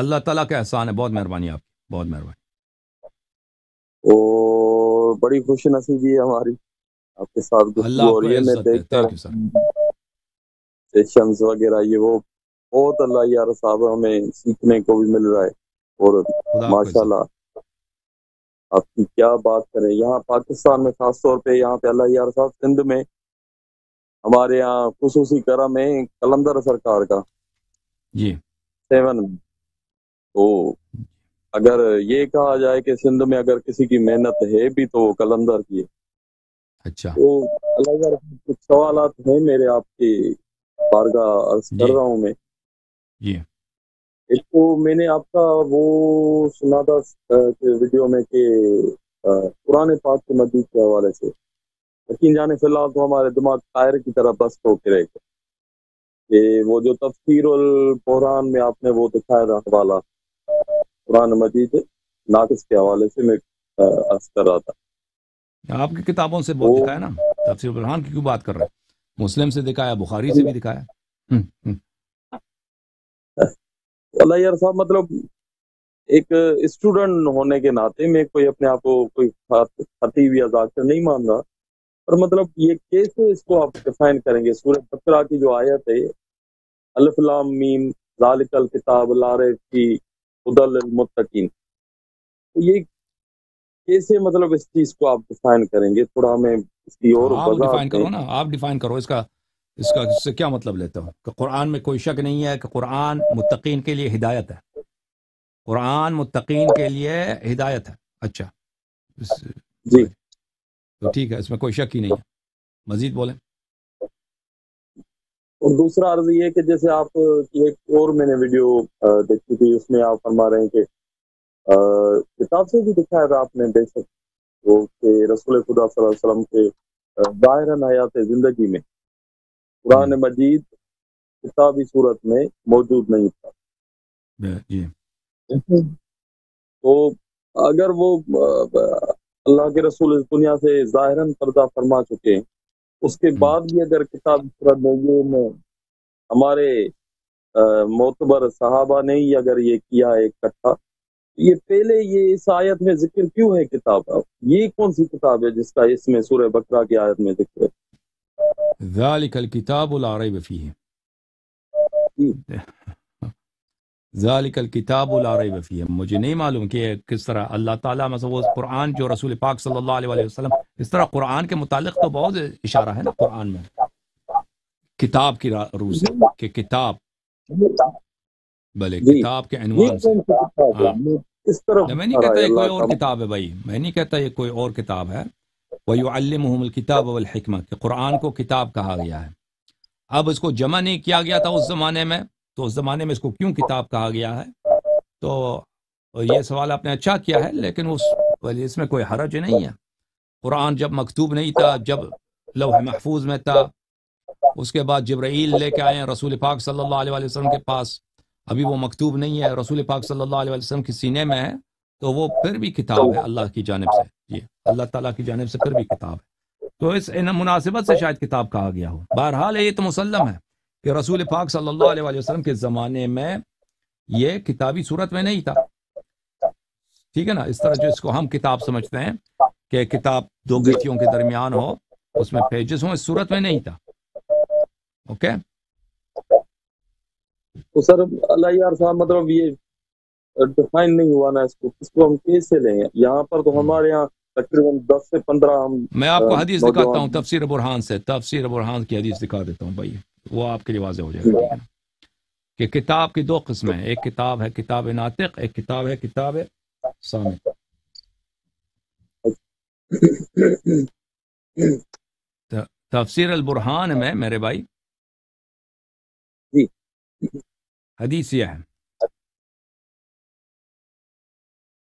اللہ تعالیٰ کا احسان ہے، بہت مہربانی آپ کی، بہت مہربانی۔ اور بڑی خوش نصیبی ہے ہماری آپ کے ساتھ اللہ گفتگو آپ اور کو یہ میں عزت دے، دیکھتا تھینک یو سر۔ رہا سیشنز وغیرہ یہ وہ بہت اللہ یار صاحب ہمیں سیکھنے کو بھی مل رہا ہے اور خدا آپ کو عزت ماشاءاللہ آپ کی کیا بات کریں، یہاں پاکستان میں خاص طور پہ یہاں پہ اللہ یار صاحب سندھ میں ہمارے یہاں خصوصی کرم ہے کلندر سرکار کا جی 7 میں۔ تو اگر یہ کہا جائے کہ سندھ میں اگر کسی کی محنت ہے بھی تو وہ کلندر کی ہے۔ اچھا تو اللہ یار کچھ سوالات ہیں میرے آپ کی بارگاہ عرض کر جی رہا ہوں میں۔ جی ایک تو میں نے آپ کا وہ سنا تھا کہ ویڈیو میں کہ قرآن پاک کے مجید کے حوالے سے یقین جانے فی الحال تو ہمارے دماغ طائر کی طرح بس ہو کے رہے کہ وہ جو تفسیر القرآن میں آپ نے وہ دکھایا تھا حوالہ قرآن مجید ناقص کے حوالے سے میں عرض کر رہا تھا۔ آپ کی کتابوں سے بہت وہ دکھایا نا، تفسیر برہان کی کیوں بات کر رہے ہیں؟ مسلم سے دکھایا، بخاری سے بھی دکھایا۔ ہم۔ اللہ یار صاحب مطلب ایک اسٹوڈنٹ ہونے کے ناطے میں کوئی اپنے آپ کو کوئی خطیب یا ذاکر نہیں مان رہا، پر مطلب یہ کیسے اس کو آپ ڈیفائن کریں گے؟ سورہ بقرہ کی جو آیت ہے الف لام میم ذالک الکتاب لا ریب فیہ ھدی للمتقین، تو یہ کیسے مطلب اس چیز کو آپ ڈیفائن کریں گے؟ تھوڑا ہمیں اس کی اور آپ وضاحت ڈیفائن دیں۔ کرو نا، آپ ڈیفائن کرو اس سے کیا مطلب لیتے ہو کہ قرآن میں کوئی شک نہیں ہے کہ قرآن متقین کے لیے ہدایت ہے، قرآن متقین کے لیے ہدایت ہے۔ اچھا جی، تو ٹھیک ہے، اس میں کوئی شک ہی نہیں ہے، مزید بولیں۔ اور دوسرا عرض یہ ہے کہ جیسے آپ کی ایک اور میں نے ویڈیو دیکھی تھی، اس میں آپ فرما رہے ہیں کہ کتاب سے بھی دکھایا تھا آپ نے بے شک وہ کہ رسول خدا صلی اللہ علیہ وسلم کے ظاہراً حیات زندگی میں قرآن مجید کتابی صورت میں موجود نہیں تھا۔ جی تو اگر وہ اللہ کے رسول اس دنیا سے ظاہراً پردہ فرما چکے ہیں، اس کے بعد بھی اگر کتابی صورت میں یہ ہمارے معتبر صحابہ نے ہی اگر یہ کیا ہے اکٹھا، یہ پہلے یہ اس آیت میں ذکر کیوں ہے کتاب؟ یہ کون سی کتاب ہے جس کا اس میں سورہ بقرہ کی آیت میں ذکر ذالک الکتاب لا ریب فیہ، ہے؟ ذالک الکتاب لا ریب فیہ، مجھے نہیں معلوم کہ کس طرح اللہ تعالیٰ مثلا وہ قرآن جو رسول پاک صلی اللہ علیہ وسلم، اس طرح قرآن کے متعلق تو بہت اشارہ ہے نا قرآن میں کتاب کی روح سے، کہ کتاب بھلے جی، کتاب کے یہ عنوان سے۔ کون سی کتاب ہے؟ ہاں، یہ کس طرف میں نہیں اشارہ کہتا ہے یہ کوئی اللہ اور کا؟ کتاب ہے بھائی، میں نہیں کہتا یہ کوئی اور کتاب ہے۔ وَيُعَلِّمُهُمُ الْكِتَابَ وَالْحِكْمَةَ، کہ قرآن کو کتاب کہا گیا ہے۔ اب اس کو جمع نہیں کیا گیا تھا اس زمانے میں، تو اس زمانے میں اس کو کیوں کتاب کہا گیا ہے؟ تو یہ سوال آپ نے اچھا کیا ہے، لیکن اس میں کوئی حرج نہیں ہے۔ قرآن جب مکتوب نہیں تھا، جب لوح محفوظ میں تھا، اس کے بعد جبرائیل لے کے آئے ہیں رسول پاک صلی اللہ علیہ وسلم کے پاس، ابھی وہ مکتوب نہیں ہے، رسول پاک صلی اللہ علیہ وسلم کے سینے میں ہے، تو وہ پھر بھی کتاب ہے اللہ کی جانب سے، جی اللہ تعالیٰ کی جانب سے پھر بھی کتاب ہے۔ تو اس مناسبت سے شاید کتاب کہا گیا ہو۔ بہرحال یہ تو مسلم ہے کہ رسول پاک صلی اللہ علیہ وسلم کے زمانے میں یہ کتابی صورت میں نہیں تھا، ٹھیک ہے نا؟ اس طرح جو اس کو ہم کتاب سمجھتے ہیں کہ کتاب دو جی، گٹھیوں کے درمیان ہو، اس میں پیجز ہوں، اس صورت میں نہیں تھا۔ اوکے، تو سر اللہ یار صاحب مطلب یہ ڈیفائن نہیں ہوا نا، اس کو ہم کیسے لیں گے؟ یہاں پر تو ہمارے یہاں تقریباً 10 سے 15 ہم میں آپ کو حدیث دکھاتا ہوں، نوجوان تفسیر برہان سے، تفسیر برہان کی حدیث دکھا دیتا ہوں بھائی، وہ آپ کے لیے واضح ہو جائے گا، ٹھیک ہے نا؟ کہ کتاب کی دو قسمیں ہیں، ایک کتاب ہے کتاب ناطق، ایک کتاب ہے کتاب صامت۔ تفسیر البرہان میں میرے بھائی جی حدیث یہ ہے،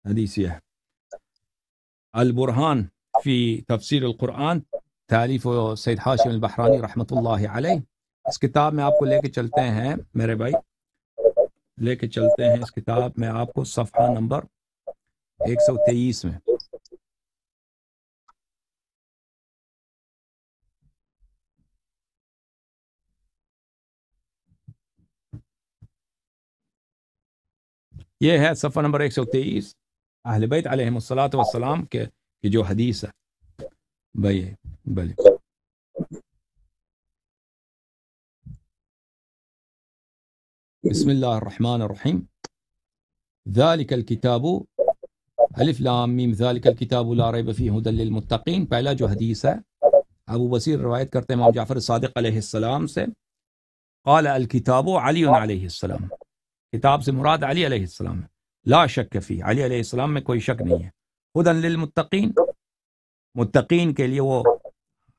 حدیث یہ ہے، البرہان فی تفسیر القرآن، تالیف سید ہاشم البحرانی رحمۃ اللہ علیہ۔ اس کتاب میں آپ کو لے کے چلتے ہیں میرے بھائی، لے کے چلتے ہیں اس کتاب میں آپ کو صفحہ نمبر 123 میں، یہ ہے صفحہ نمبر 123 اہل بیت علیہم الصلاۃ والسلام کے جو حدیث ہے بھائی بسم اللہ الرحمن الرحیم ذالک الکتاب الف لام میم ذالک الکتاب لا ریب فیہ ھدی للمتقین. پہلا جو حدیث ہے ابو بصیر روایت کرتے ہیں امام جعفر صادق علیہ السلام سے، قال الکتاب علی علیہ السلام، کتاب سے مراد علی علیہ السلام ہے، لا شک فی، علی علیہ السلام میں کوئی شک نہیں ہے، ھدی للمتقین، متقین کے لیے وہ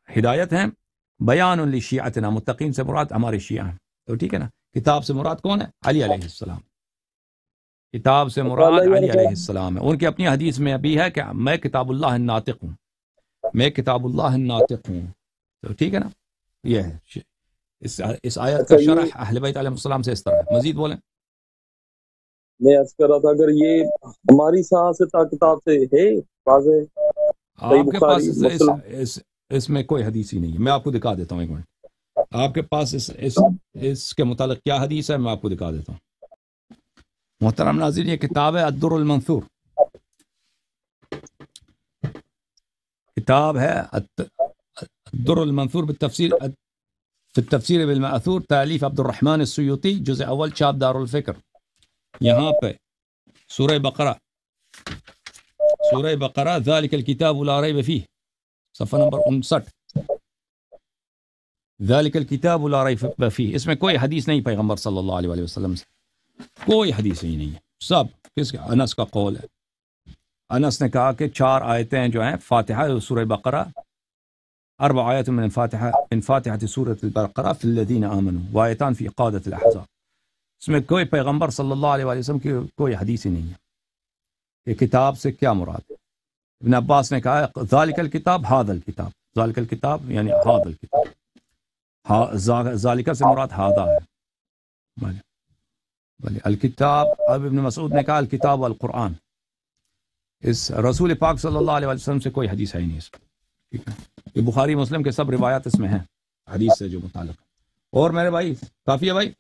ہدایت ہیں، بیان لشیعتنا، متقین سے مراد ہمارے شیعہ ہیں. تو ٹھیک ہے نا، کتاب سے مراد کون ہے؟ علی علیہ السلام. کتاب سے مراد علی علیہ السلام ہے. ان کی اپنی حدیث میں ابھی ہے کہ میں کتاب اللہ الناطق ہوں، میں کتاب اللہ الناطق ہوں. تو ٹھیک ہے نا، یہ ہے اس آیت کا شرح اہل بیت علیہ السلام سے اس طرح ہے. مزید بولیں. میں عرض کر رہا تھا اگر یہ ہماری صحاح کتاب سے ہے واضح، آپ کے پاس اس میں کوئی حدیث ہی نہیں ہے. میں آپ کو دکھا دیتا ہوں ایک منٹ. آپ کے پاس اس کے متعلق کیا حدیث ہے میں آپ کو دکھا دیتا ہوں. محترم ناظرین، یہ کتاب ہے الدر المنثور، کتاب ہے الدر المنثور بالتفسیر فی التفسیر بالمأثور، تالیف عبد الرحمن السیوطی، جزء اول، چاپ دار الفکر. یہاں پہ سورہ بقرہ ذالک الکتاب لا ریب فیہ، صفحہ نمبر 59، ذالک الکتاب لا ریب فیہ. اس میں کوئی حدیث نہیں پیغمبر صلی اللہ علیہ وسلم سے، کوئی حدیث ہی نہیں ہے. سب کس کا؟ انس کا قول ہے. انس نے کہا کہ 4 آیتیں جو ہیں فاتحہ سورہ بقرہ، 4 آیات من فاتحہ سورۃ البقرہ فی الذین آمنوا وآیتان فی قادۃ الاحزاب. اس میں کوئی پیغمبر صلی اللہ علیہ وسلم کی کوئی حدیث ہی نہیں ہے. یہ کتاب سے کیا مراد ہے؟ ابن عباس نے کہا ذالک الکتاب ھذا الکتاب، ذالک الکتاب یعنی ھذا الکتاب، ذالک سے مراد ھذا ہے. بھلے الکتاب، اب ابن مسعود نے کہا الکتاب والقرآن. اس رسول پاک صلی اللہ علیہ وسلم سے کوئی حدیث ہے ہی نہیں اس میں. ٹھیک ہے، یہ بخاری مسلم کے سب روایات اس میں ہیں حدیث سے جو متعلق. اور میرے بھائی کافی ہے بھائی.